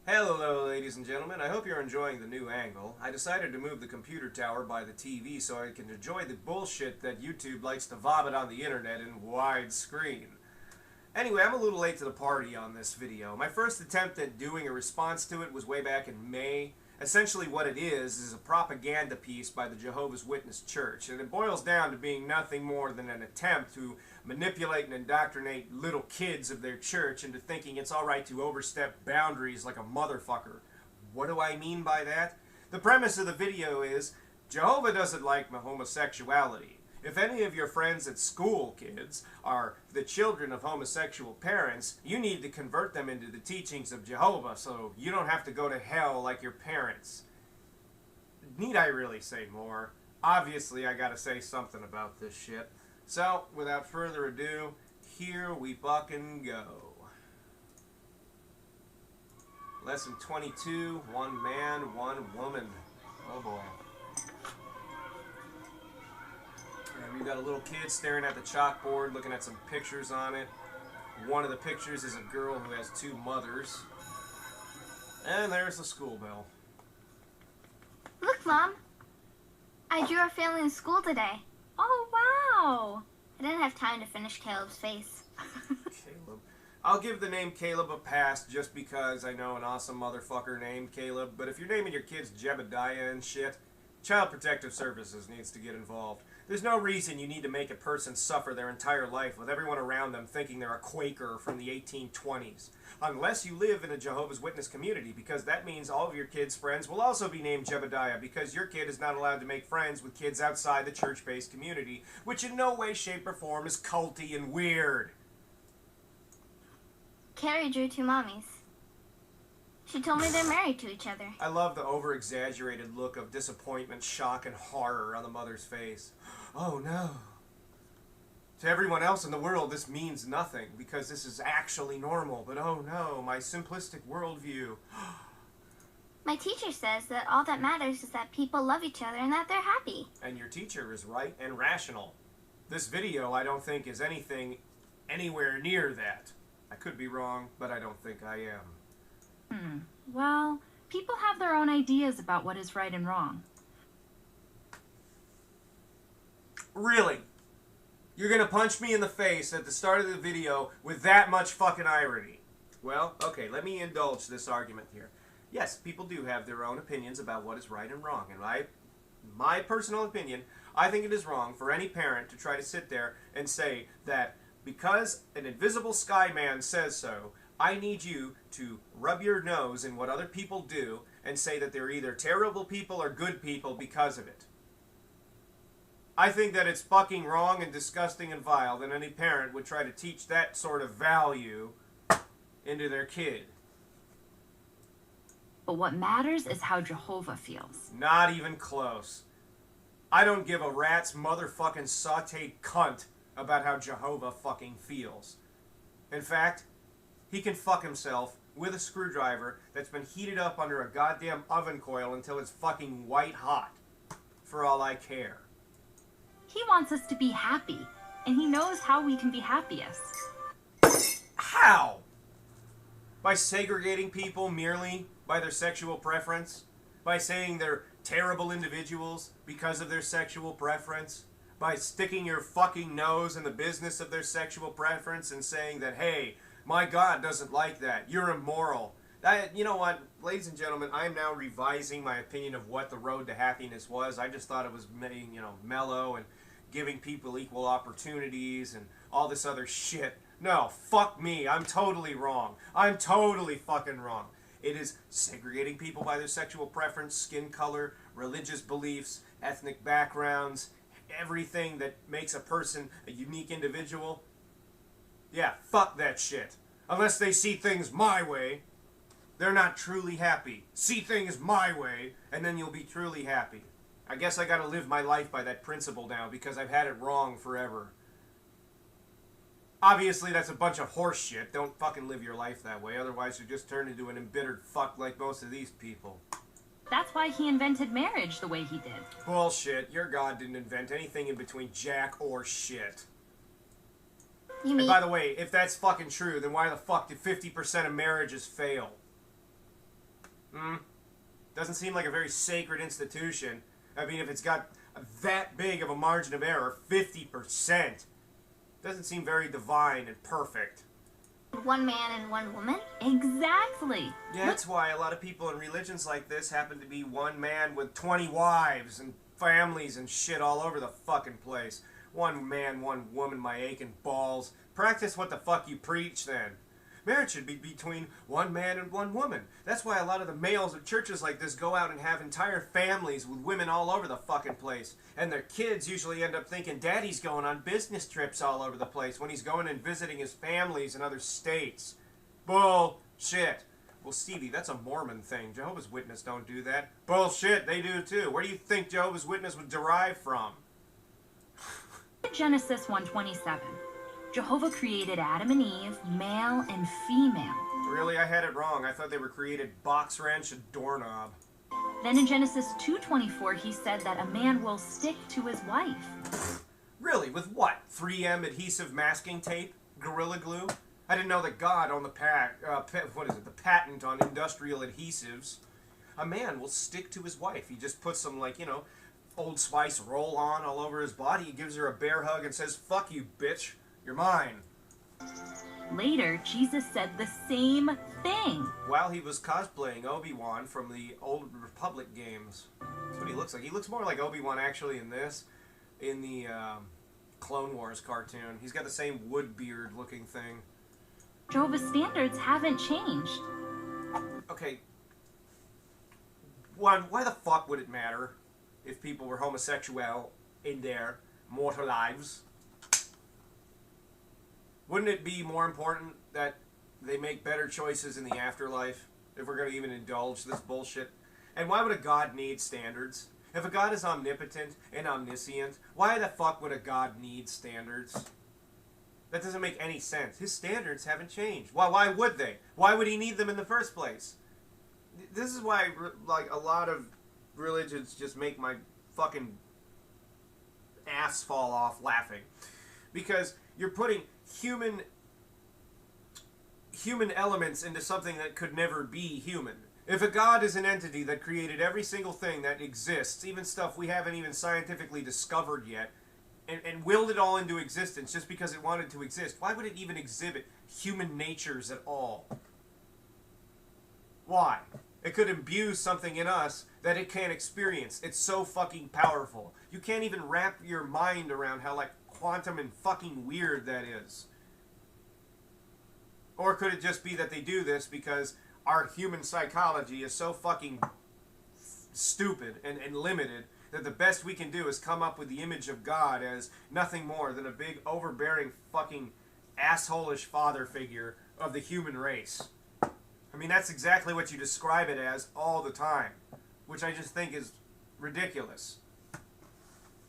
Hello, ladies and gentlemen. I hope you're enjoying the new angle. I decided to move the computer tower by the TV so I can enjoy the bullshit that YouTube likes to vomit on the internet in widescreen. Anyway, I'm a little late to the party on this video. My first attempt at doing a response to it was way back in May. Essentially what it is a propaganda piece by the Jehovah's Witness Church, and it boils down to being nothing more than an attempt to manipulate and indoctrinate little kids of their church into thinking it's alright to overstep boundaries like a motherfucker. What do I mean by that? The premise of the video is, Jehovah doesn't like homosexuality. If any of your friends at school, kids, are the children of homosexual parents, you need to convert them into the teachings of Jehovah so you don't have to go to hell like your parents. Need I really say more? Obviously, I gotta say something about this shit. So, without further ado, here we fucking go. Lesson 22, one man, one woman. Oh boy. We've got a little kid staring at the chalkboard, looking at some pictures on it. One of the pictures is a girl who has two mothers. And there's the school bell. Look, Mom. I drew our family in school today. Oh, wow. I didn't have time to finish Caleb's face. Caleb. I'll give the name Caleb a pass just because I know an awesome motherfucker named Caleb. But if you're naming your kids Jebediah and shit, Child Protective Services needs to get involved. There's no reason you need to make a person suffer their entire life with everyone around them thinking they're a Quaker from the 1820s. Unless you live in a Jehovah's Witness community, because that means all of your kids' friends will also be named Jebediah, because your kid is not allowed to make friends with kids outside the church-based community, which in no way, shape, or form is culty and weird. Carrie drew two mommies. She told me they're married to each other. I love the over-exaggerated look of disappointment, shock, and horror on the mother's face. Oh no. To everyone else in the world, this means nothing, because this is actually normal. But oh no, my simplistic worldview. My teacher says that all that matters is that people love each other and that they're happy. And your teacher is right and rational. This video, I don't think, is anything anywhere near that. I could be wrong, but I don't think I am. Well, people have their own ideas about what is right and wrong. Really? You're gonna punch me in the face at the start of the video with that much fucking irony? Well, okay, let me indulge this argument here. Yes, people do have their own opinions about what is right and wrong, and my personal opinion, I think it is wrong for any parent to try to sit there and say that because an invisible sky man says so, I need you to rub your nose in what other people do and say that they're either terrible people or good people because of it. I think that it's fucking wrong and disgusting and vile that any parent would try to teach that sort of value into their kid. But what matters is how Jehovah feels. Not even close. I don't give a rat's motherfucking sauteed cunt about how Jehovah fucking feels. In fact, he can fuck himself with a screwdriver that's been heated up under a goddamn oven coil until it's fucking white hot. For all I care. He wants us to be happy, and he knows how we can be happiest. How? By segregating people merely by their sexual preference? By saying they're terrible individuals because of their sexual preference? By sticking your fucking nose in the business of their sexual preference and saying that, hey, my God doesn't like that. You're immoral. You know what, ladies and gentlemen, I am now revising my opinion of what the road to happiness was. I just thought it was, mellow and giving people equal opportunities and all this other shit. No, fuck me. I'm totally wrong. I'm totally fucking wrong. It is segregating people by their sexual preference, skin color, religious beliefs, ethnic backgrounds, everything that makes a person a unique individual. Yeah, fuck that shit. Unless they see things my way, they're not truly happy. See things my way, and then you'll be truly happy. I guess I gotta live my life by that principle now, because I've had it wrong forever. Obviously, that's a bunch of horse shit. Don't fucking live your life that way, otherwise you just turn into an embittered fuck like most of these people. That's why he invented marriage the way he did. Bullshit. Your God didn't invent anything in between jack or shit. You mean? And by the way, if that's fucking true, then why the fuck did 50% of marriages fail? Doesn't seem like a very sacred institution. I mean, if it's got that big of a margin of error, 50%, doesn't seem very divine and perfect. One man and one woman? Exactly. Yeah, that's why a lot of people in religions like this happen to be one man with 20 wives and families and shit all over the fucking place. One man, one woman, my aching balls. Practice what the fuck you preach then. Marriage should be between one man and one woman. That's why a lot of the males at churches like this go out and have entire families with women all over the fucking place. And their kids usually end up thinking daddy's going on business trips all over the place when he's going and visiting his families in other states. Bullshit. Well, Stevie, that's a Mormon thing. Jehovah's Witnesses don't do that. Bullshit, they do too. Where do you think Jehovah's Witnesses would derive from? Genesis 1:27. Jehovah created Adam and Eve, male and female. Really? I had it wrong. I thought they were created box wrench and doorknob. Then in Genesis 2:24, he said that a man will stick to his wife. Really? With what? 3M adhesive masking tape? Gorilla glue? I didn't know that God owned the the patent on industrial adhesives. A man will stick to his wife. He just puts some, like, you know, Old Spice roll-on all over his body. He gives her a bear hug and says, "Fuck you, bitch. You're mine." Later, Jesus said the same thing. While he was cosplaying Obi-Wan from the Old Republic games. That's what he looks like. He looks more like Obi-Wan actually in this, in the Clone Wars cartoon. He's got the same wood beard looking thing. Jehovah's standards haven't changed. Okay. One, why the fuck would it matter if people were homosexual in their mortal lives? Wouldn't it be more important that they make better choices in the afterlife if we're going to even indulge this bullshit? And why would a God need standards? If a God is omnipotent and omniscient, why the fuck would a God need standards? That doesn't make any sense. His standards haven't changed. Why would they? Why would he need them in the first place? This is why, like, a lot of religions just make my fucking ass fall off laughing. Because you're putting human elements into something that could never be human. If a God is an entity that created every single thing that exists, even stuff we haven't even scientifically discovered yet, and willed it all into existence just because it wanted to exist, why would it even exhibit human natures at all? Why? It could imbue something in us that it can't experience. It's so fucking powerful. You can't even wrap your mind around how, like, quantum and fucking weird that is. Or could it just be that they do this because our human psychology is so fucking stupid and limited that the best we can do is come up with the image of God as nothing more than a big, overbearing, fucking asshole-ish father figure of the human race? I mean, that's exactly what you describe it as all the time, which I just think is ridiculous.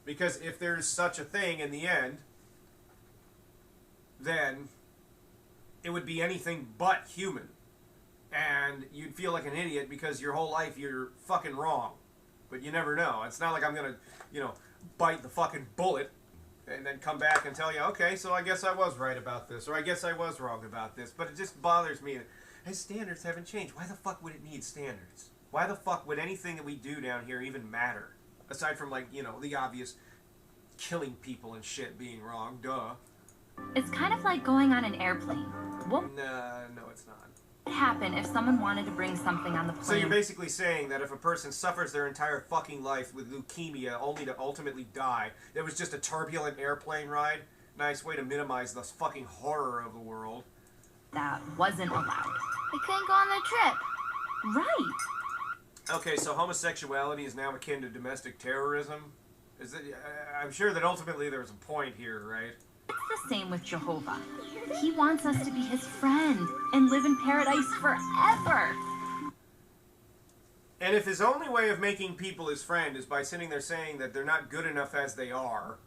Because if there's such a thing in the end, then it would be anything but human. And you'd feel like an idiot because your whole life you're fucking wrong. But you never know. It's not like I'm going to, you know, bite the fucking bullet and then come back and tell you, okay, so I guess I was right about this, or I guess I was wrong about this. But it just bothers me that his standards haven't changed. Why the fuck would it need standards? Why the fuck would anything that we do down here even matter? Aside from, like, you know, the obvious killing people and shit being wrong. Duh. It's kind of like going on an airplane. What No, it's not. would happen if someone wanted to bring something on the plane? So you're basically saying that if a person suffers their entire fucking life with leukemia only to ultimately die, that was just a turbulent airplane ride? Nice way to minimize the fucking horror of the world. That wasn't allowed. We couldn't go on the trip. Right. Okay, so homosexuality is now akin to domestic terrorism? Is it? I'm sure that ultimately there's a point here, right? It's the same with Jehovah. He wants us to be his friend and live in paradise forever. And if his only way of making people his friend is by sitting there saying that they're not good enough as they are,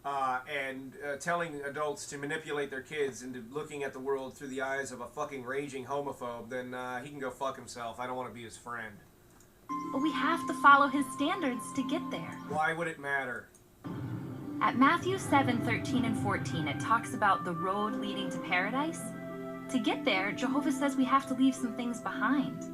and telling adults to manipulate their kids into looking at the world through the eyes of a fucking raging homophobe, then he can go fuck himself. I don't want to be his friend. But we have to follow his standards to get there. Why would it matter? At Matthew 7:13 and 14, it talks about the road leading to paradise. To get there, Jehovah says we have to leave some things behind.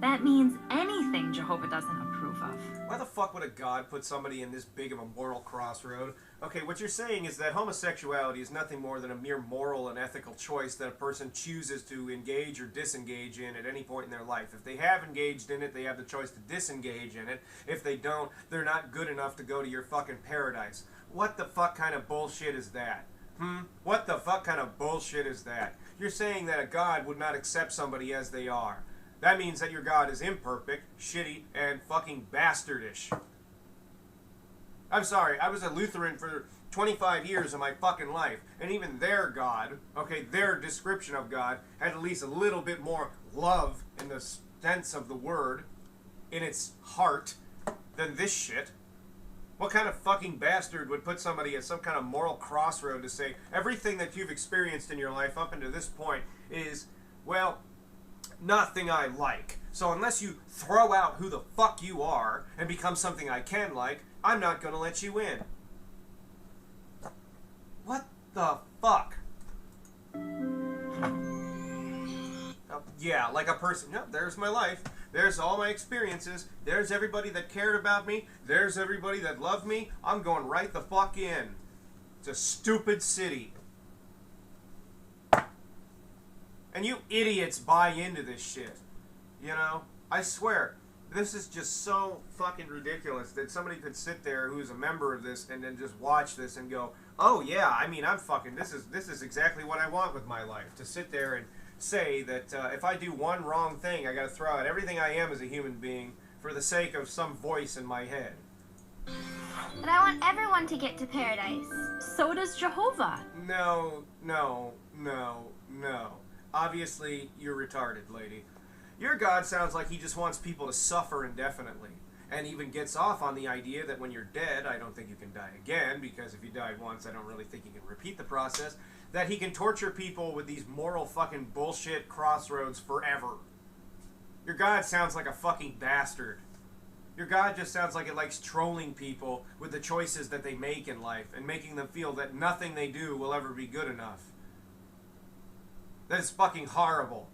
That means anything Jehovah doesn't approve of. Why the fuck would a god put somebody in this big of a moral crossroad? Okay, what you're saying is that homosexuality is nothing more than a mere moral and ethical choice that a person chooses to engage or disengage in at any point in their life. If they have engaged in it, they have the choice to disengage in it. If they don't, they're not good enough to go to your fucking paradise. What the fuck kind of bullshit is that? What the fuck kind of bullshit is that? You're saying that a god would not accept somebody as they are. That means that your God is imperfect, shitty, and fucking bastardish. I'm sorry, I was a Lutheran for 25 years of my fucking life, and even their God, okay, their description of God, had at least a little bit more love in the sense of the word, in its heart, than this shit. What kind of fucking bastard would put somebody at some kind of moral crossroad to say, everything that you've experienced in your life up until this point is, well, nothing I like. So unless you throw out who the fuck you are and become something I can like, I'm not gonna let you in. What the fuck? Yeah, like a person. Yep, there's my life. There's all my experiences. There's everybody that cared about me. There's everybody that loved me. I'm going right the fuck in. It's a stupid city. And you idiots buy into this shit. You know? I swear, this is just so fucking ridiculous that somebody could sit there who's a member of this and then just watch this and go, oh yeah, I mean, I'm fucking, this is exactly what I want with my life. To sit there and say that if I do one wrong thing, I gotta throw out everything I am as a human being for the sake of some voice in my head. But I want everyone to get to paradise. So does Jehovah. No, no, no, no. Obviously, you're retarded, lady. Your God sounds like he just wants people to suffer indefinitely, and even gets off on the idea that when you're dead, I don't think you can die again, because if you died once, I don't really think you can repeat the process, that he can torture people with these moral fucking bullshit crossroads forever. Your God sounds like a fucking bastard. Your God just sounds like it likes trolling people with the choices that they make in life, and making them feel that nothing they do will ever be good enough. That is fucking horrible.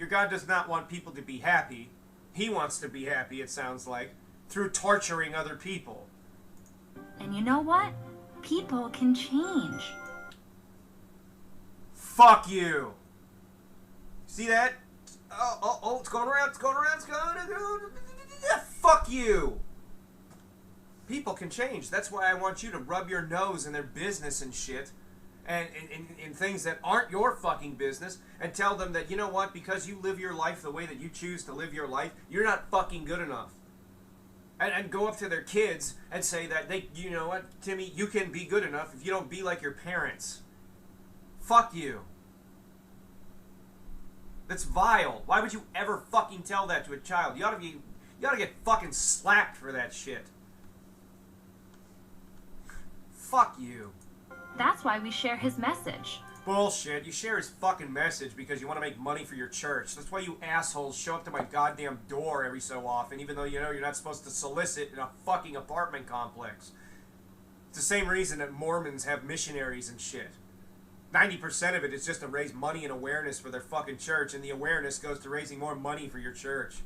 Your God does not want people to be happy. He wants to be happy, it sounds like, through torturing other people. And you know what? People can change. Fuck you! See that? Oh, it's going around, it's going around, it's going around. Fuck you! People can change. That's why I want you to rub your nose in their business and shit. And in things that aren't your fucking business, and tell them that, you know what, because you live your life the way that you choose to live your life, you're not fucking good enough. And go up to their kids and say that, you know what, Timmy, you can be good enough if you don't be like your parents. Fuck you. That's vile. Why would you ever fucking tell that to a child? You ought to get fucking slapped for that shit. Fuck you. That's why we share his message. Bullshit. You share his fucking message because you want to make money for your church. That's why you assholes show up to my goddamn door every so often, even though you know you're not supposed to solicit in a fucking apartment complex. It's the same reason that Mormons have missionaries and shit. 90% of it is just to raise money and awareness for their fucking church, and the awareness goes to raising more money for your church.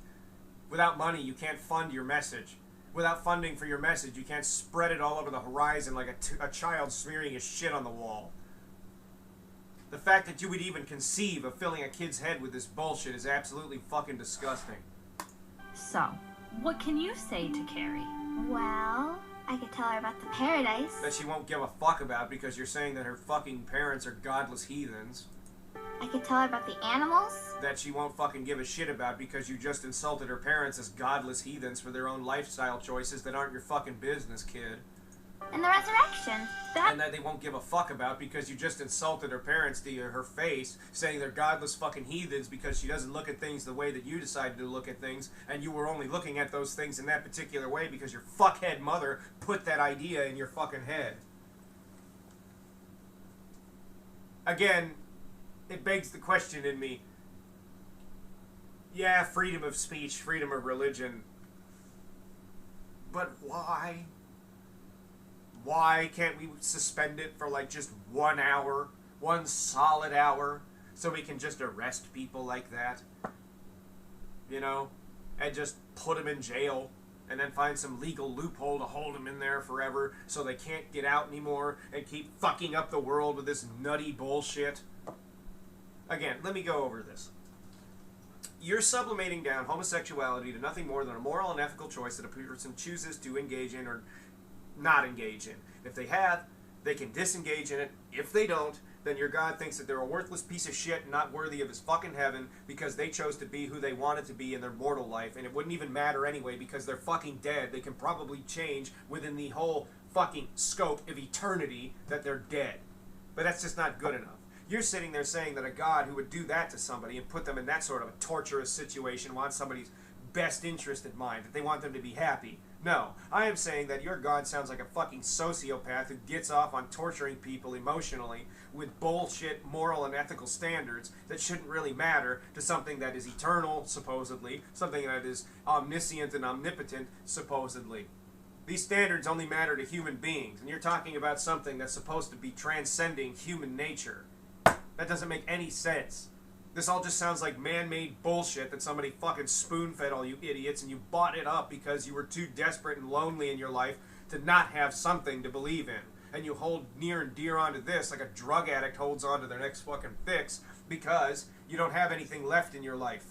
Without money, you can't fund your message. Without funding for your message, you can't spread it all over the horizon like a child smearing his shit on the wall. The fact that you would even conceive of filling a kid's head with this bullshit is absolutely fucking disgusting. So, what can you say to Carrie? Well, I could tell her about the paradise. That she won't give a fuck about because you're saying that her fucking parents are godless heathens. I could tell her about the animals. That she won't fucking give a shit about because you just insulted her parents as godless heathens for their own lifestyle choices that aren't your fucking business, kid. And the resurrection. And that they won't give a fuck about because you just insulted her parents to her face, saying they're godless fucking heathens because she doesn't look at things the way that you decided to look at things, and you were only looking at those things in that particular way because your fuckhead mother put that idea in your fucking head. Again, it begs the question in me. Yeah, freedom of speech, freedom of religion. But why? Why can't we suspend it for like just 1 hour? 1 solid hour? So we can just arrest people like that? you know, and just put them in jail and then find some legal loophole to hold them in there forever so they can't get out anymore and keep fucking up the world with this nutty bullshit. Again, let me go over this. You're sublimating down homosexuality to nothing more than a moral and ethical choice that a person chooses to engage in or not engage in. If they have, they can disengage in it. If they don't, then your God thinks that they're a worthless piece of shit and not worthy of his fucking heaven because they chose to be who they wanted to be in their mortal life, and it wouldn't even matter anyway because they're fucking dead. They can probably change within the whole fucking scope of eternity that they're dead. But that's just not good enough. You're sitting there saying that a God who would do that to somebody and put them in that sort of a torturous situation wants somebody's best interest in mind, that they want them to be happy. No, I am saying that your God sounds like a fucking sociopath who gets off on torturing people emotionally with bullshit moral and ethical standards that shouldn't really matter to something that is eternal, supposedly, something that is omniscient and omnipotent, supposedly. These standards only matter to human beings, and you're talking about something that's supposed to be transcending human nature. That doesn't make any sense. This all just sounds like man-made bullshit that somebody fucking spoon-fed all you idiots, and you bought it up because you were too desperate and lonely in your life to not have something to believe in. And you hold near and dear onto this like a drug addict holds onto their next fucking fix because you don't have anything left in your life.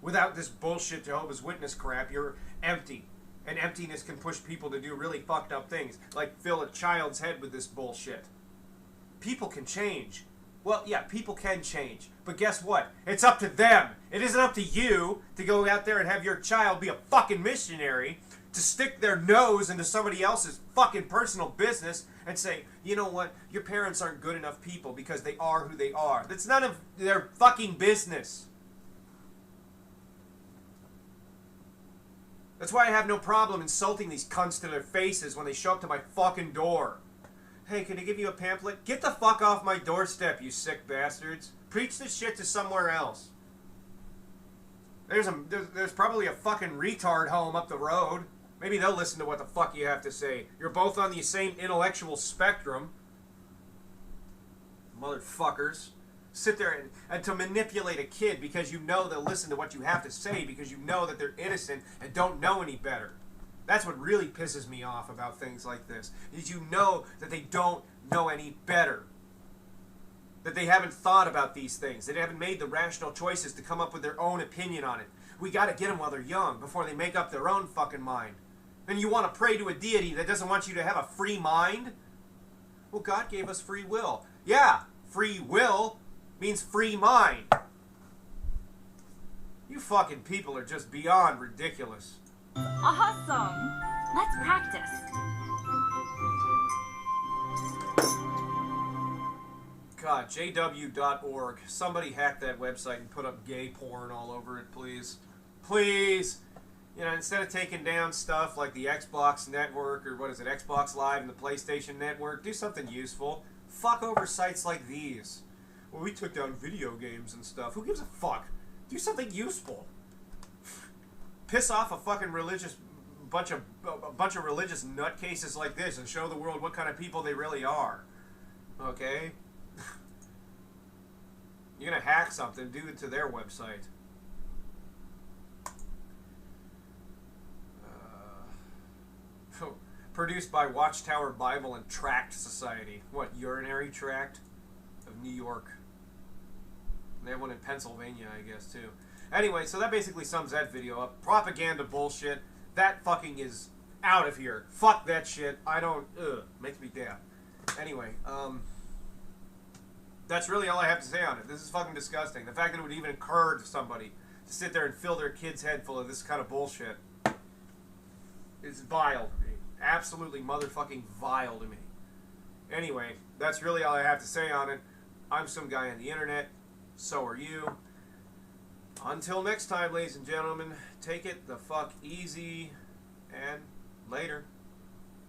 Without this bullshit Jehovah's Witness crap, you're empty. And emptiness can push people to do really fucked up things, like fill a child's head with this bullshit. People can change. Well, yeah, people can change. But guess what? It's up to them. It isn't up to you to go out there and have your child be a fucking missionary, to stick their nose into somebody else's fucking personal business and say, you know what, your parents aren't good enough people because they are who they are. That's none of their fucking business. That's why I have no problem insulting these cunts to their faces when they show up to my fucking door. Hey, can I give you a pamphlet? Get the fuck off my doorstep, you sick bastards. Preach this shit to somewhere else. There's probably a fucking retard home up the road. Maybe they'll listen to what the fuck you have to say. You're both on the same intellectual spectrum. Motherfuckers. Sit there and to manipulate a kid because you know they'll listen to what you have to say because you know that they're innocent and don't know any better. That's what really pisses me off about things like this, is you know that they don't know any better. That they haven't thought about these things. They haven't made the rational choices to come up with their own opinion on it. We gotta get them while they're young, before they make up their own fucking mind. And you want to pray to a deity that doesn't want you to have a free mind? Well, God gave us free will. Yeah, free will means free mind. You fucking people are just beyond ridiculous. Awesome! Let's practice. God, jw.org. Somebody hack that website and put up gay porn all over it, please. Please! You know, instead of taking down stuff like the Xbox Network, or what is it, Xbox Live and the PlayStation Network, do something useful. Fuck over sites like these. Well, we took down video games and stuff. Who gives a fuck? Do something useful. Piss off a fucking religious bunch of religious nutcases like this and show the world what kind of people they really are. Okay? You're gonna hack something, do it to their website. Produced by Watchtower Bible and Tract Society. What, Urinary Tract of New York? They have one in Pennsylvania, I guess, too. Anyway, so that basically sums that video up. Propaganda bullshit. That fucking is out of here. Fuck that shit. I don't... makes me damn. Anyway, that's really all I have to say on it. This is fucking disgusting. The fact that it would even occur to somebody to sit there and fill their kid's head full of this kind of bullshit is vile to me. Absolutely motherfucking vile to me. Anyway, that's really all I have to say on it. I'm some guy on the internet. So are you. Until next time, ladies and gentlemen, take it the fuck easy, and later.